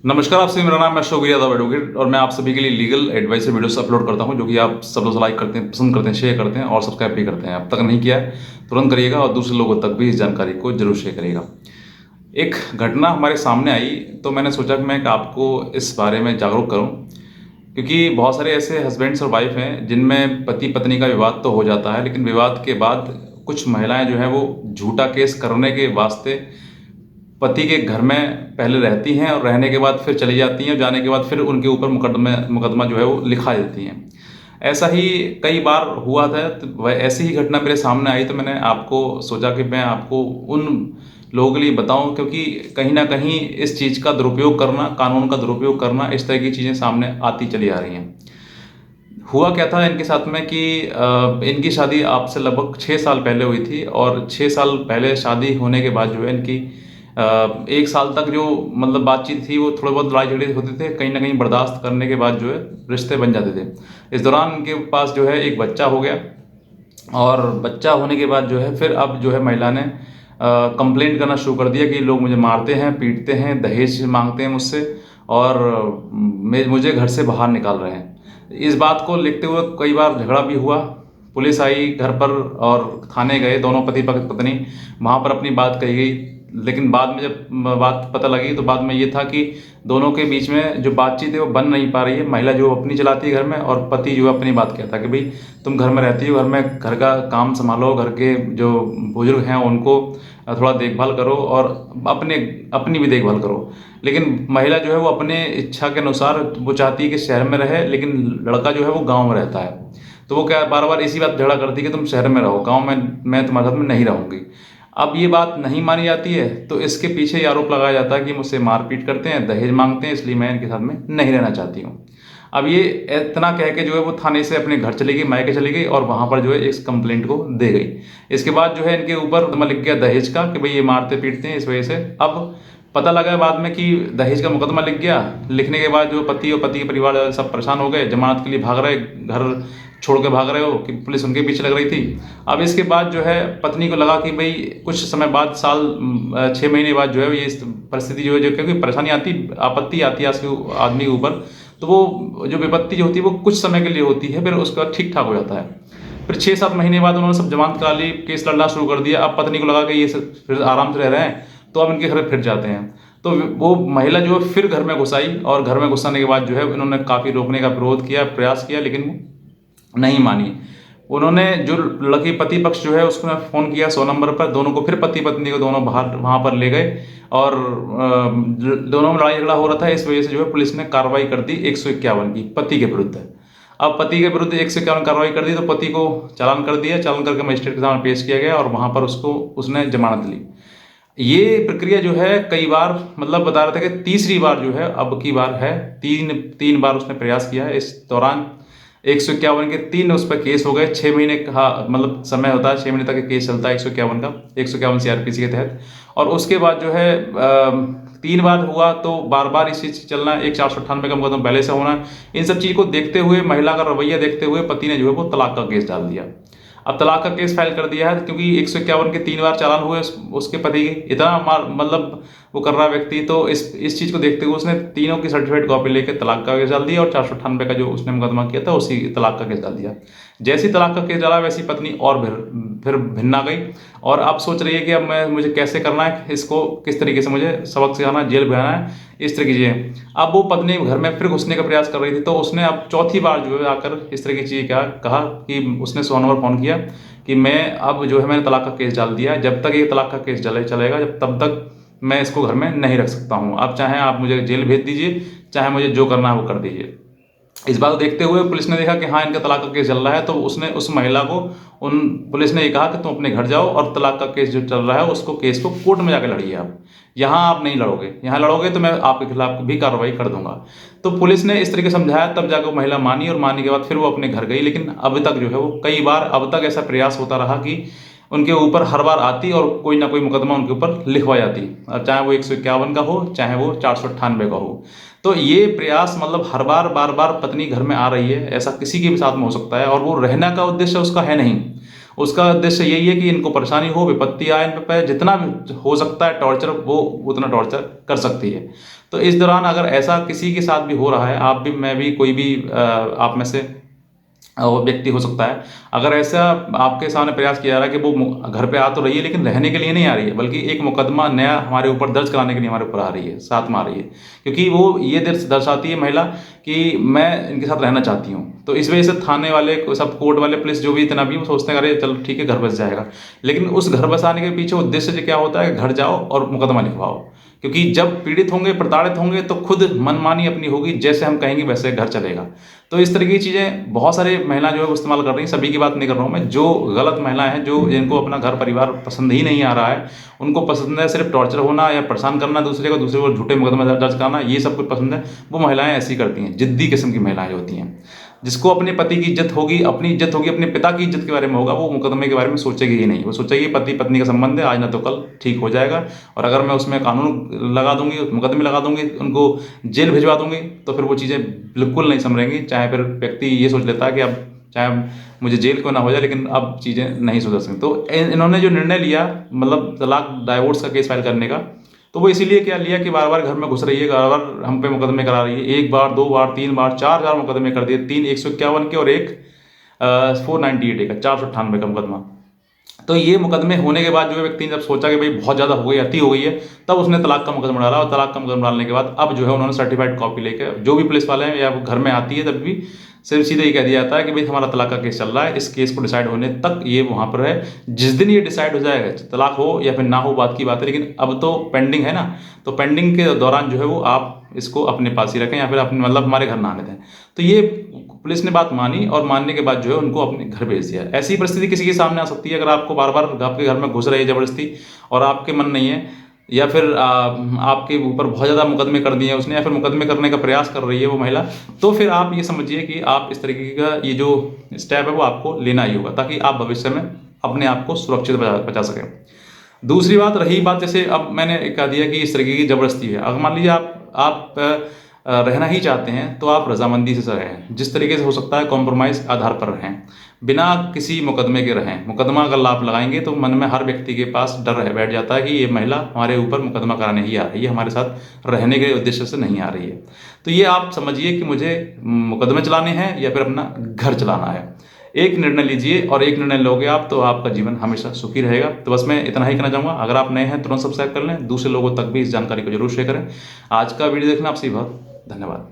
नमस्कार आपसे, मेरा नाम है अशोक यादव एडवोकेट और मैं आप सभी के लिए लीगल एडवाइस वीडियोस अपलोड करता हूं, जो कि आप सब लोग लाइक करते हैं, पसंद करते हैं, शेयर करते हैं और सब्सक्राइब भी करते हैं। अब तक नहीं किया है तुरंत करिएगा और दूसरे लोगों तक भी इस जानकारी को जरूर शेयर करिएगा। एक घटना हमारे सामने आई तो मैंने सोचा कि मैं आपको इस बारे में जागरूक करूं, क्योंकि बहुत सारे ऐसे हस्बैंड्स और वाइफ हैं जिनमें पति पत्नी का विवाद तो हो जाता है, लेकिन विवाद के बाद कुछ महिलाएं जो है वो झूठा केस करने के वास्ते पति के घर में पहले रहती हैं और रहने के बाद फिर चली जाती हैं, जाने के बाद फिर उनके ऊपर मुकदमा जो है वो लिखा देती हैं। ऐसा ही कई बार हुआ था, तो वह ऐसी ही घटना मेरे सामने आई तो मैंने आपको सोचा कि मैं आपको उन लोगों के लिए बताऊं, क्योंकि कहीं ना कहीं इस चीज़ का दुरुपयोग करना, कानून का दुरुपयोग करना, इस तरह की चीज़ें सामने आती चली आ रही हैं। हुआ क्या था इनके साथ में कि इनकी शादी आपसे लगभग 6 साल पहले हुई थी और 6 साल पहले शादी होने के बाद जो है इनकी 1 साल तक जो मतलब बातचीत थी वो थोड़े बहुत लड़ाई झगड़े होते थे, कहीं ना कहीं बर्दाश्त करने के बाद जो है रिश्ते बन जाते थे। इस दौरान इनके पास जो है एक बच्चा हो गया और बच्चा होने के बाद जो है फिर अब जो है महिला ने कंप्लेंट करना शुरू कर दिया कि लोग मुझे मारते हैं, पीटते हैं, दहेज मांगते हैं मुझसे और मुझे घर से बाहर निकाल रहे हैं। इस बात को लिखते हुए कई बार झगड़ा भी हुआ। पुलिस आई घर पर और थाने गए, दोनों पति पत्नी, वहाँ पर अपनी बात कही गई। लेकिन बाद में जब बात पता लगी तो बाद में ये था कि दोनों के बीच में जो बातचीत है वो बन नहीं पा रही है। महिला जो अपनी चलाती है घर में और पति जो अपनी बात कहता है कि भाई तुम घर में रहती हो, घर में घर का काम संभालो, घर के जो बुजुर्ग हैं उनको थोड़ा देखभाल करो और अपने अपनी भी देखभाल करो। लेकिन महिला जो है वो अपने इच्छा के अनुसार वो चाहती है कि शहर में रहे, लेकिन लड़का जो है वो गाँव में रहता है। तो वो क्या बार बार इसी बात झगड़ा करती है कि तुम शहर में रहो, गाँव में मैं तुम्हारे साथ में नहीं रहूँगी। अब ये बात नहीं मानी जाती है तो इसके पीछे ये आरोप लगाया जाता है कि मुझसे मारपीट करते हैं, दहेज मांगते हैं, इसलिए मैं इनके साथ में नहीं रहना चाहती हूँ। अब ये इतना कह के जो है वो थाने से अपने घर चली गई, मायके चली गई और वहाँ पर जो है इस कंप्लेंट को दे गई। इसके बाद जो है इनके ऊपर मुकदमा लिख गया दहेज का कि भाई ये मारते पीटते हैं, इस वजह से। अब पता लगा बाद में कि दहेज का मुकदमा लिख गया। लिखने के बाद जो पति और पति के परिवार सब परेशान हो गए, जमानत के लिए भाग रहे, घर छोड़ के भाग रहे हो कि पुलिस उनके पीछे लग रही थी। अब इसके बाद जो है पत्नी को लगा कि भाई कुछ समय बाद, साल 6 महीने बाद जो है ये इस परिस्थिति जो है, जो क्योंकि परेशानी आती, आपत्ति आती है आदमी के ऊपर, तो वो जो विपत्ति जो होती है वो कुछ समय के लिए होती है, फिर उसका ठीक ठाक हो जाता है। फिर 6-7 महीने बाद उन्होंने सब जमानत करा ली, केस लड़ना शुरू कर दिया। अब पत्नी को लगा कि ये फिर आराम से रह रहे हैं तो अब इनके घर फिर जाते हैं। तो वो महिला जो है फिर घर में घुस आई और घर में घुसाने के बाद जो है इन्होंने काफ़ी रोकने का विरोध किया, प्रयास किया, लेकिन वो नहीं मानी। उन्होंने जो लड़की पति पक्ष जो है उसको फ़ोन किया 100 नंबर पर, दोनों को फिर पति पत्नी को दोनों बाहर वहाँ पर ले गए और दोनों में लड़ाई झगड़ा हो रहा था। इस वजह से जो है पुलिस ने कार्रवाई कर दी 151 की पति के विरुद्ध। अब पति के विरुद्ध 151 कार्रवाई कर दी तो पति को चालान कर दिया, चालान करके मजिस्ट्रेट के सामने पेश किया गया और वहाँ पर उसको उसने जमानत ली। ये प्रक्रिया जो है कई बार, मतलब बता रहा था कि तीसरी बार जो है अब की बार है, तीन तीन बार उसने प्रयास किया है। इस दौरान 151 के 3 उस पर केस हो गए। 6 महीने का मतलब समय होता है, 6 महीने तक केस चलता है 151 का, 151 CRPC के तहत। और उसके बाद जो है 3 बार हुआ तो बार बार इस चीज़ चलना, एक 498 का मुकदमा पहले से होना। इन सब चीज़ को देखते हुए, महिला का रवैया देखते हुए पति ने जो है वो तलाक का केस डाल दिया। अब तलाक का केस फाइल कर दिया है क्योंकि 151 के 3 बार चालान हुए उसके पति के, इतना मतलब वो कर रहा व्यक्ति, तो इस चीज़ को देखते हुए उसने तीनों की सर्टिफिकेट कॉपी लेकर तलाक का केस डाल दिया और 498 का जो उसने मुकदमा किया था उसी तलाक का केस डाल दिया। जैसी तलाक का केस डाला वैसी पत्नी और फिर भिन्न आ गई और अब सोच रही है कि अब मुझे कैसे करना है, इसको किस तरीके से मुझे सबक सिखाना, जेल भेजना है, इस तरह की चीज़ें। अब वो पत्नी घर में फिर घुसने का प्रयास कर रही थी तो उसने अब चौथी बार जो है आकर इस तरह की चीज़ कहा कि उसने 100 नंबर फ़ोन किया कि मैं अब जो है मैंने तलाक का केस डाल दिया, जब तक ये तलाक का केस चलेगा जब तब तक मैं इसको घर में नहीं रख सकता हूँ। अब चाहे आप मुझे जेल भेज दीजिए, चाहे मुझे जो करना है वो कर दीजिए। इस बात को देखते हुए पुलिस ने देखा कि हाँ इनका तलाक का केस चल रहा है, तो उसने उस महिला को पुलिस ने ये कहा कि तुम अपने घर जाओ और तलाक का केस जो चल रहा है उसको केस को कोर्ट में जाकर लड़िए। आप यहाँ आप नहीं लड़ोगे, यहाँ लड़ोगे तो मैं आपके खिलाफ भी कार्रवाई कर दूंगा। तो पुलिस ने इस तरीके से समझाया, तब जाकर महिला मानी और मानने के बाद फिर वो अपने घर गई। लेकिन अब तक जो है वो कई बार अब तक ऐसा प्रयास होता रहा कि उनके ऊपर हर बार आती और कोई ना कोई मुकदमा उनके ऊपर लिखवा जाती, और चाहे वो 151 का हो चाहे वो 498 का हो। तो ये प्रयास मतलब हर बार बार बार पत्नी घर में आ रही है, ऐसा किसी के भी साथ में हो सकता है और वो रहना का उद्देश्य उसका है नहीं, उसका उद्देश्य यही है कि इनको परेशानी हो, विपत्ति आए इन पे, जितना भी हो सकता है टॉर्चर वो उतना टॉर्चर कर सकती है। तो इस दौरान अगर ऐसा किसी के साथ भी हो रहा है, आप भी, मैं भी, कोई भी आप में से वो व्यक्ति हो सकता है, अगर ऐसा आपके सामने प्रयास किया जा रहा है कि वो घर पे आ तो रही है लेकिन रहने के लिए नहीं आ रही है, बल्कि एक मुकदमा नया हमारे ऊपर दर्ज कराने के लिए हमारे ऊपर आ रही है, साथ में आ रही है, क्योंकि वो ये दर्शाती है महिला कि मैं इनके साथ रहना चाहती हूँ। तो इस वजह से थाने वाले सब, कोर्ट वाले, पुलिस जो भी इतना भी, वो सोचते हैं अरे चलो ठीक है घर बस जाएगा। लेकिन उस घर बसाने के पीछे उद्देश्य क्या होता है, घर जाओ और मुकदमा लिखवाओ, क्योंकि जब पीड़ित होंगे, प्रताड़ित होंगे तो खुद मनमानी अपनी होगी, जैसे हम कहेंगे वैसे घर चलेगा। तो इस तरह की चीज़ें बहुत सारे महिलाएं जो है वो इस्तेमाल कर रही हैं, सभी की बात नहीं कर रहा हूँ मैं। जो गलत महिलाएं हैं, जो जिनको अपना घर परिवार पसंद ही नहीं आ रहा है, उनको पसंद है सिर्फ टॉर्चर होना या परेशान करना दूसरे को झूठे मुकदमे दर्ज कराना, ये सब कुछ पसंद है, वो महिलाएं ऐसी करती हैं, जिद्दी किस्म की महिलाएं होती हैं। जिसको अपने पति की इज्जत होगी, अपनी इज्जत होगी, अपने पिता की इज्जत के बारे में होगा, वो मुकदमे के बारे में सोचेगी ही नहीं। वो सोचेगी पति पत्नी का संबंध है, आज ना तो कल ठीक हो जाएगा, और अगर मैं उसमें कानून लगा दूंगी, मुकदमे लगा दूंगी, उनको जेल भिजवा दूंगी, तो फिर वो चीज़ें बिल्कुल नहीं संभलेंगी। चाहे फिर व्यक्ति ये सोच लेता है कि अब चाहे मुझे जेल क्यों ना हो जाए, लेकिन अब चीज़ें नहीं सुधर सकती। तो इन्होंने जो निर्णय लिया, मतलब तलाक, डाइवोर्स का केस फाइल करने का, तो वो इसीलिए क्या लिया कि बार बार घर में घुस रही है, बार बार हम पे मुकदमे करा रही है, 1 बार 2 बार 3 बार 4 मुकदमे कर दिए, 3 151 के और एक 498 का, 498 का मुकदमा। तो ये मुकदमे होने के बाद जो है व्यक्ति ने जब सोचा कि भाई बहुत ज़्यादा हो गई, अति हो गई है, तब उसने तलाक का मुकदमा डाला, और तलाक का मुकदमा डालने के बाद अब जो है उन्होंने सर्टिफाइड कॉपी लेकर, जो भी पुलिस वाले हैं या वो घर में आती है, तब भी सिर्फ सीधे ये कह दिया जाता है कि भाई हमारा तलाक का केस चल रहा है, इस केस को डिसाइड होने तक ये वहाँ पर है। जिस दिन ये डिसाइड हो जाएगा, तलाक हो या फिर ना हो बात की बात है, लेकिन अब तो पेंडिंग है ना, तो पेंडिंग के दौरान जो है वो आप इसको अपने पास ही रखें या फिर अपने, मतलब हमारे घर ना आने दें। तो ये पुलिस ने बात मानी, और मानने के बाद जो है उनको अपने घर भेज दिया। ऐसी परिस्थिति किसी के सामने आ सकती है, अगर आपको बार बार आपके घर में घुस रही है ज़बरदस्ती, और आपके मन नहीं है, या फिर आपके ऊपर बहुत ज़्यादा मुकदमे कर दिए हैं उसने, या फिर मुकदमे करने का प्रयास कर रही है वो महिला, तो फिर आप ये समझिए कि आप इस तरीके का ये जो स्टेप है वो आपको लेना ही होगा, ताकि आप भविष्य में अपने आप को सुरक्षित बचा सकें। दूसरी बात, रही बात, जैसे अब मैंने कह दिया कि इस तरीके की ज़बरदस्ती है, अगर मान लीजिए आप रहना ही चाहते हैं, तो आप रजामंदी से रहें, जिस तरीके से हो सकता है कॉम्प्रोमाइज़ आधार पर रहें, बिना किसी मुकदमे के रहें। मुकदमा अगर आप लगाएंगे तो मन में हर व्यक्ति के पास डर रह बैठ जाता है कि ये महिला हमारे ऊपर मुकदमा कराने ही आ रही है, हमारे साथ रहने के उद्देश्य से नहीं आ रही है। तो ये आप समझिए कि मुझे मुकदमे चलाने हैं या फिर अपना घर चलाना है। एक निर्णय लीजिए, और एक निर्णय लोगे आप तो आपका जीवन हमेशा सुखी रहेगा। तो बस मैं इतना ही कहना चाहूँगा। अगर आप नए हैं तुरंत सब्सक्राइब कर लें, दूसरे लोगों तक भी इस जानकारी को जरूर शेयर करें। आज का वीडियो देखना आपसे बहुत धन्यवाद।